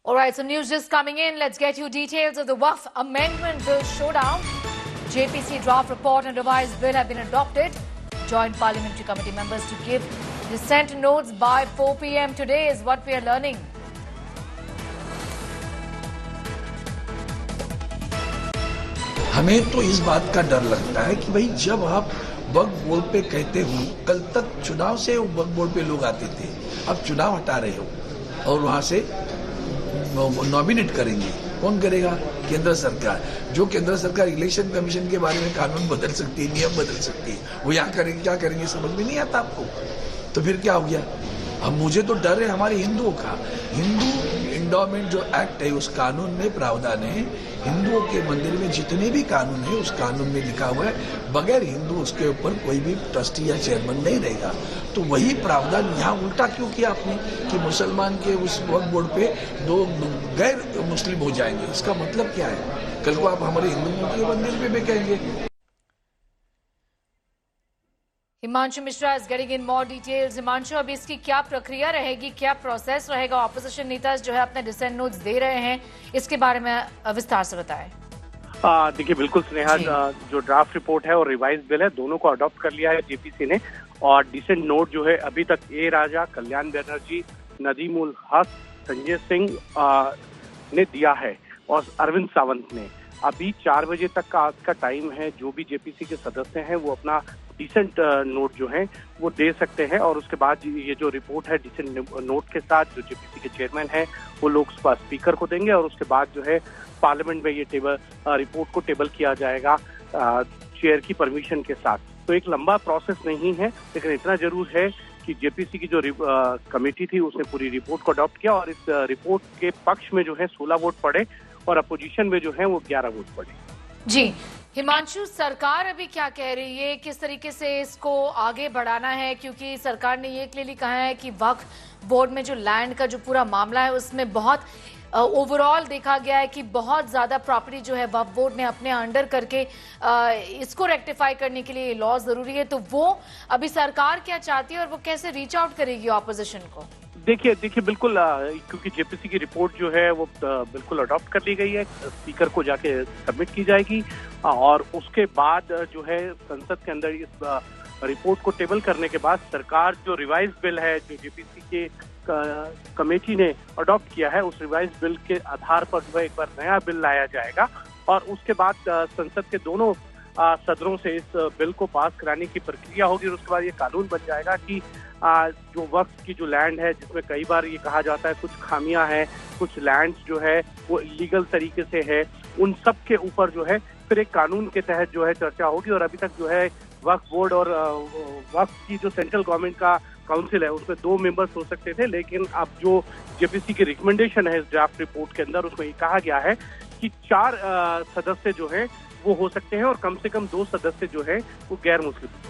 All right, so news just coming in. Let's get you details of the Waqf Amendment Bill showdown. JPC draft report and revised bill have been adopted. Joint Parliamentary Committee members to give dissent notes by 4 p.m. today is what we are learning. हमें तो इस बात का डर लगता है कि भाई जब आप वक्फ बोर्ड पे कहते हो, कल तक चुनाव से वक्फ बोर्ड पे लोग आते थे, अब चुनाव हटा रहे हो और वहां से नॉमिनेट करेंगे, कौन करेगा? केंद्र सरकार। जो केंद्र सरकार इलेक्शन कमीशन के बारे में कानून बदल सकती है, नियम बदल सकती है, वो यहाँ करेंगे, क्या करेंगे समझ में नहीं आता आपको। तो फिर क्या हो गया? अब मुझे तो डर है हमारे हिंदुओं का। हिंदू इंडोमेंट जो एक्ट है, उस कानून में प्रावधान है, हिंदुओं के मंदिर में जितने भी कानून है उस कानून में लिखा हुआ है, बगैर हिंदू उसके ऊपर कोई भी ट्रस्टी या चेयरमैन नहीं रहेगा। तो वही प्रावधान यहाँ उल्टा क्यों किया आपने कि मुसलमान के उस वक्फ बोर्ड पे दो गैर मुस्लिम हो जाएंगे? इसका मतलब क्या है? कल को आप हमारे हिंदुओं के मंदिर में भी कहेंगे। Himanshu Mishra is getting in more details. Himanshu, अभी इसकी क्या प्रक्रिया रहेगी, क्या प्रोसेस रहेगा? ऑपोजिशन नेता जो है अपने डिसेंट नोट्स दे रहे हैं, इसके बारे में विस्तार से बताएं। देखिए, बिल्कुल स्नेहा, जो ड्राफ्ट रिपोर्ट है और रिवाइज बिल है, दोनों को अडॉप्ट कर लिया है जेपीसी ने। और डिसेंट नोट जो है अभी तक ए राजा, कल्याण बनर्जी, नदीम उल हक, संजय सिंह ने दिया है और अरविंद सावंत ने। अभी 4 बजे तक का आज का टाइम है। जो भी जेपीसी के सदस्य हैं वो अपना डिसेंट नोट जो है वो दे सकते हैं और उसके बाद ये जो रिपोर्ट है डिसेंट नोट के साथ जो जेपीसी के चेयरमैन है वो लोग स्पीकर को देंगे और उसके बाद जो है पार्लियामेंट में ये रिपोर्ट को टेबल किया जाएगा चेयर की परमिशन के साथ। तो एक लंबा प्रोसेस नहीं है, लेकिन इतना जरूर है कि जेपीसी की जो कमेटी थी उसने पूरी रिपोर्ट को अडॉप्ट किया और इस रिपोर्ट के पक्ष में जो है 16 वोट पड़े और अपोजिशन में जो है वो 11 वोट पड़े। जी हिमांशु, सरकार अभी क्या कह रही है, किस तरीके से इसको आगे बढ़ाना है? क्योंकि सरकार ने ये क्लियरली कहा है कि वक्फ बोर्ड में जो लैंड का जो पूरा मामला है उसमें बहुत ओवरऑल देखा गया है कि बहुत ज्यादा प्रॉपर्टी जो है वक्फ बोर्ड ने अपने अंडर करके इसको रेक्टिफाई करने के लिए लॉ जरूरी है। तो वो अभी सरकार क्या चाहती है और वो कैसे रीच आउट करेगी ऑपोजिशन को? देखिए बिल्कुल, क्योंकि जेपीसी की रिपोर्ट जो है वो बिल्कुल अडॉप्ट कर ली गई है, स्पीकर को जाके सबमिट की जाएगी और उसके बाद जो है संसद के अंदर इस रिपोर्ट को टेबल करने के बाद सरकार जो रिवाइज बिल है जो जेपीसी के कमेटी ने अडॉप्ट किया है उस रिवाइज बिल के आधार पर जो है एक बार नया बिल लाया जाएगा और उसके बाद संसद के दोनों सदनों से इस बिल को पास कराने की प्रक्रिया होगी और उसके बाद ये कानून बन जाएगा कि जो वक्फ की जो लैंड है जिसमें कई बार ये कहा जाता है कुछ खामियां हैं, कुछ लैंड्स जो है वो इलीगल तरीके से है, उन सब के ऊपर जो है फिर एक कानून के तहत जो है चर्चा होगी। और अभी तक जो है वक्फ बोर्ड और वक्फ की जो सेंट्रल गवर्नमेंट का काउंसिल है उसमें 2 मेंबर्स हो सकते थे, लेकिन अब जो जेपीसी की रिकमेंडेशन है इस ड्राफ्ट रिपोर्ट के अंदर उसमें ये कहा गया है कि 4 सदस्य जो है वो हो सकते हैं और कम से कम 2 सदस्य जो है वो गैर मुस्लिम।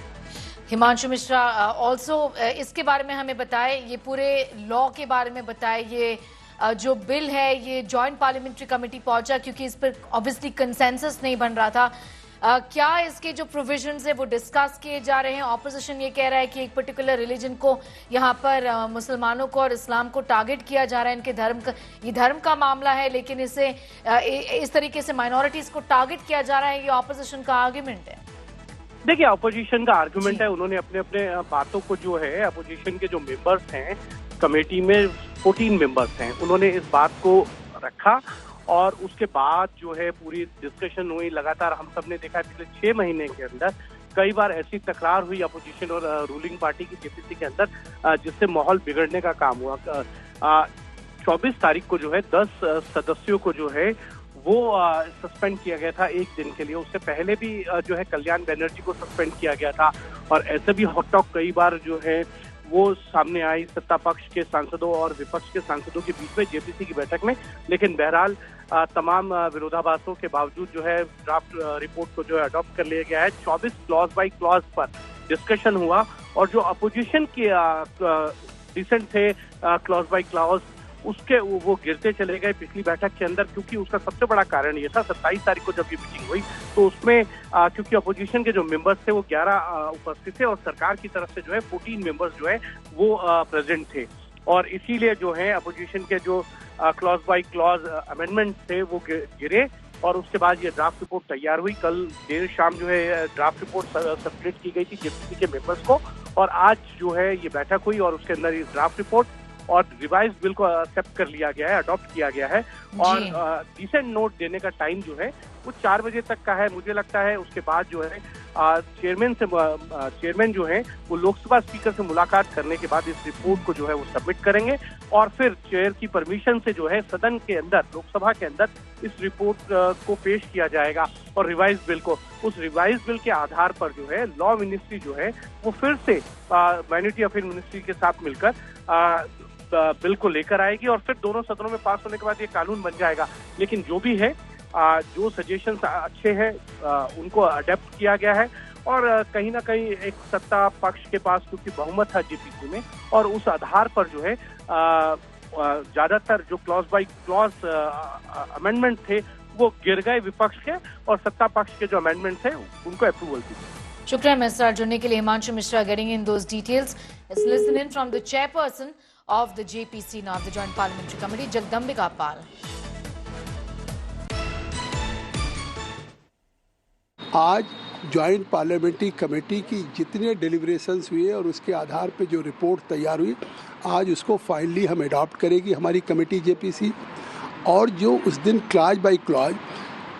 हिमांशु मिश्रा, ऑल्सो इसके बारे में हमें बताएं, ये पूरे लॉ के बारे में बताएं। ये जो बिल है ये जॉइंट पार्लियामेंट्री कमेटी पहुंचा क्योंकि इस पर ऑब्वियसली कंसेंसस नहीं बन रहा था। क्या इसके जो प्रोविजंस है वो डिस्कस किए जा रहे हैं? ऑपोजिशन ये कह रहा है कि एक पर्टिकुलर रिलीजन को यहाँ पर मुसलमानों को और इस्लाम को टारगेट किया जा रहा है, इनके धर्म का मामला है, लेकिन इसे इस तरीके से माइनॉरिटीज को टारगेट किया जा रहा है, ये ऑपोजिशन का आर्ग्यूमेंट है। देखिए, अपोजिशन का आर्गुमेंट है, उन्होंने अपने अपने बातों को जो है अपोजिशन के जो मेंबर्स हैं कमेटी में 14 मेंबर्स हैं, उन्होंने इस बात को रखा और उसके बाद जो है पूरी डिस्कशन हुई। लगातार हम सब ने देखा पिछले 6 महीने के अंदर कई बार ऐसी तकरार हुई अपोजिशन और रूलिंग पार्टी की जेपीसी के अंदर जिससे माहौल बिगड़ने का काम हुआ। 24 तारीख को जो है 10 सदस्यों को जो है वो सस्पेंड किया गया था 1 दिन के लिए। उससे पहले भी जो है कल्याण बनर्जी को सस्पेंड किया गया था और ऐसे भी हॉट टॉक कई बार जो है वो सामने आई सत्ता पक्ष के सांसदों और विपक्ष के सांसदों के बीच में जेपीसी की बैठक में। लेकिन बहरहाल तमाम विरोधाभासों के बावजूद जो है ड्राफ्ट रिपोर्ट को जो है अडॉप्ट कर लिया गया है। 24 क्लॉज बाई क्लॉज पर डिस्कशन हुआ और जो अपोजिशन के डिसेंट थे क्लॉज बाई क्लॉज उसके वो गिरते चले गए पिछली बैठक के अंदर, क्योंकि उसका सबसे बड़ा कारण ये था 27 तारीख को जब ये मीटिंग हुई तो उसमें क्योंकि अपोजिशन के जो मेंबर्स थे वो 11 उपस्थित थे और सरकार की तरफ से जो है 14 मेंबर्स जो है वो प्रेजेंट थे और इसीलिए जो है अपोजिशन के जो क्लॉज बाय क्लॉज अमेंडमेंट थे वो गिरे और उसके बाद ये ड्राफ्ट रिपोर्ट तैयार हुई। कल देर शाम जो है ड्राफ्ट रिपोर्ट सबमिट की गई थी जेपीसी के मेंबर्स को और आज जो है ये बैठक हुई और उसके अंदर ये ड्राफ्ट रिपोर्ट और रिवाइज बिल को एक्सेप्ट कर लिया गया है, अडॉप्ट किया गया है और डिसेंट नोट देने का टाइम जो है वो 4 बजे तक का है। मुझे लगता है उसके बाद जो है चेयरमैन जो है वो लोकसभा स्पीकर से मुलाकात करने के बाद इस रिपोर्ट को जो है वो सबमिट करेंगे और फिर चेयर की परमिशन से जो है सदन के अंदर, लोकसभा के अंदर इस रिपोर्ट को पेश किया जाएगा और रिवाइज बिल को, उस रिवाइज बिल के आधार पर जो है लॉ मिनिस्ट्री जो है वो फिर से माइनॉरिटी अफेयर मिनिस्ट्री के साथ मिलकर बिल को लेकर आएगी और फिर दोनों सदनों में पास होने के बाद ये कानून बन जाएगा। लेकिन जो भी है जो सजेशंस अच्छे हैं उनको अडेप्ट किया गया है और कहीं ना कहीं एक सत्ता पक्ष के पास क्योंकि बहुमत था जेपीसी में और उस आधार पर जो है ज्यादातर जो क्लॉज बाय क्लॉज अमेंडमेंट थे वो गिर गए विपक्ष के और सत्ता पक्ष के जो अमेंडमेंट थे उनको अप्रूवल दी। शुक्रिया मिस्टर जुड़ने के लिए। Himanshu Mishra getting in those details. Let's listen in from the chairperson of the JPC now, the Joint Parliamentary Committee, Jagdambika Pal. आज ज्वाइंट पार्लियामेंट्री कमेटी की जितने डिलिब्रेशंस हुए और उसके आधार पे जो रिपोर्ट तैयार हुई, आज उसको फाइनली हम अडॉप्ट करेगी हमारी कमेटी जेपीसी। और जो उस दिन क्लॉज बाय क्लॉज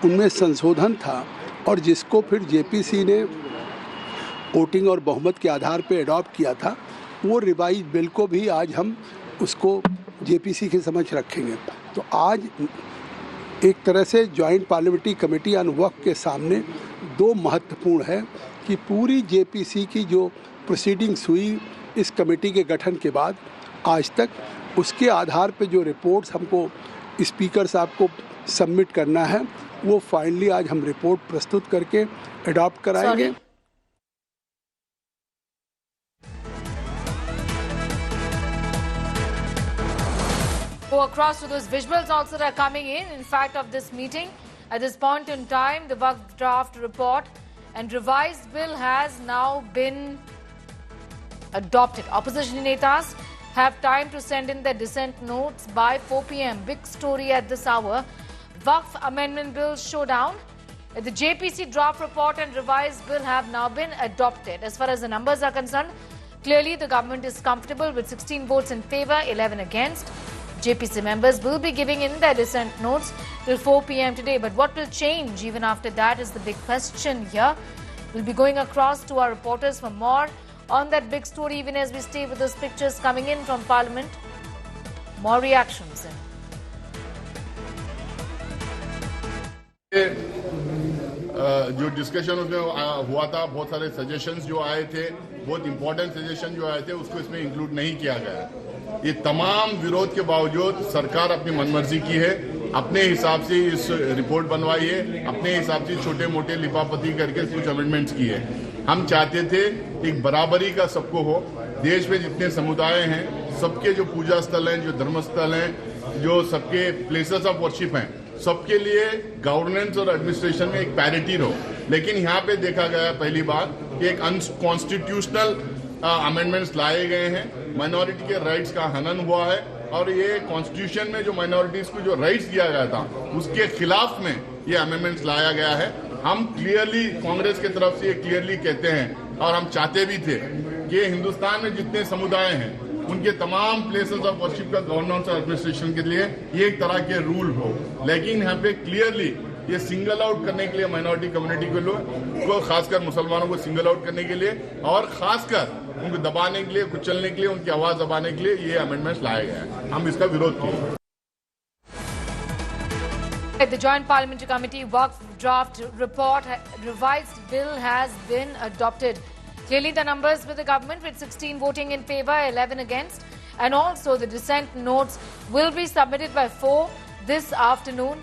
उनमें संशोधन था और जिसको फिर जेपीसी ने वोटिंग और बहुमत के आधार पे अडॉप्ट किया था, वो रिवाइज बिल को भी आज हम उसको जेपीसी के समक्ष रखेंगे। तो आज एक तरह से ज्वाइंट पार्लियामेंट्री कमेटी ऑन वक्फ के सामने दो महत्वपूर्ण है कि पूरी जेपीसी की जो प्रोसीडिंग्स हुई इस कमेटी के गठन के बाद आज तक, उसके आधार पे जो रिपोर्ट्स हमको स्पीकर साहब को सबमिट करना है वो फाइनली आज हम रिपोर्ट प्रस्तुत करके अडॉप्ट कराएंगे। Go across to those visuals also that are coming in fact, of this meeting. At this point in time, the Waqf draft report and revised bill has now been adopted. Opposition netas have time to send in their dissent notes by 4 p.m. Big story at this hour. Waqf Amendment Bill showdown. The JPC draft report and revised bill have now been adopted. As far as the numbers are concerned, clearly the government is comfortable with 16 votes in favour, 11 against. JPC members will be giving in their dissent notes till 4 p.m. today. But what will change even after that is the big question here. We'll be going across to our reporters for more on that big story, even as we stay with those pictures coming in from Parliament. More reactions in. जो discussion उसमें हुआ था, बहुत सारे suggestions जो आए थे, बहुत इंपॉर्टेंट सजेशन जो आए थे, उसको इसमें इंक्लूड नहीं किया गया। ये तमाम विरोध के बावजूद सरकार अपनी मनमर्जी की है, अपने हिसाब से इस रिपोर्ट बनवाई है, अपने हिसाब से छोटे मोटे लिपापति करके कुछ अमेंडमेंट्स की है। हम चाहते थे एक बराबरी का सबको हो, देश में जितने समुदाय हैं सबके जो पूजा स्थल हैं, जो धर्म स्थल हैं, जो सबके प्लेसेस ऑफ वर्शिप हैं, सबके लिए गवर्नेंस और एडमिनिस्ट्रेशन में एक पैरिटी हो। लेकिन यहाँ पे देखा गया पहली बार कि एक अनकॉन्स्टिट्यूशनल अमेंडमेंट्स लाए गए हैं, माइनॉरिटी के राइट्स का हनन हुआ है और ये कॉन्स्टिट्यूशन में जो माइनॉरिटीज को जो राइट्स दिया गया था उसके खिलाफ में ये अमेंडमेंट्स लाया गया है। हम क्लियरली कांग्रेस की तरफ से ये क्लियरली कहते हैं और हम चाहते भी थे कि हिंदुस्तान में जितने समुदाय हैं उनके तमाम प्लेसेस ऑफ वर्शिप का गवर्नेंस और एडमिनिस्ट्रेशन के लिए ये एक तरह के रूल हो। लेकिन यहाँ पे क्लियरली ये सिंगल आउट करने के लिए माइनॉरिटी कम्युनिटी के लोग को, खासकर मुसलमानों को सिंगल आउट करने के लिए और खासकर उनको दबाने के लिए, कुचलने के लिए, उनकी आवाज दबाने के लिए ये अमेंडमेंट्स लाए गए हैं। हम इसका विरोध किए। The Joint Parliamentary Committee Waqf draft report revised bill has been adopted. Clearly the numbers with the government, with 16 voting in favour, 11 against, and also the dissent notes will be submitted by 4 this afternoon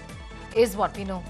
is what we know.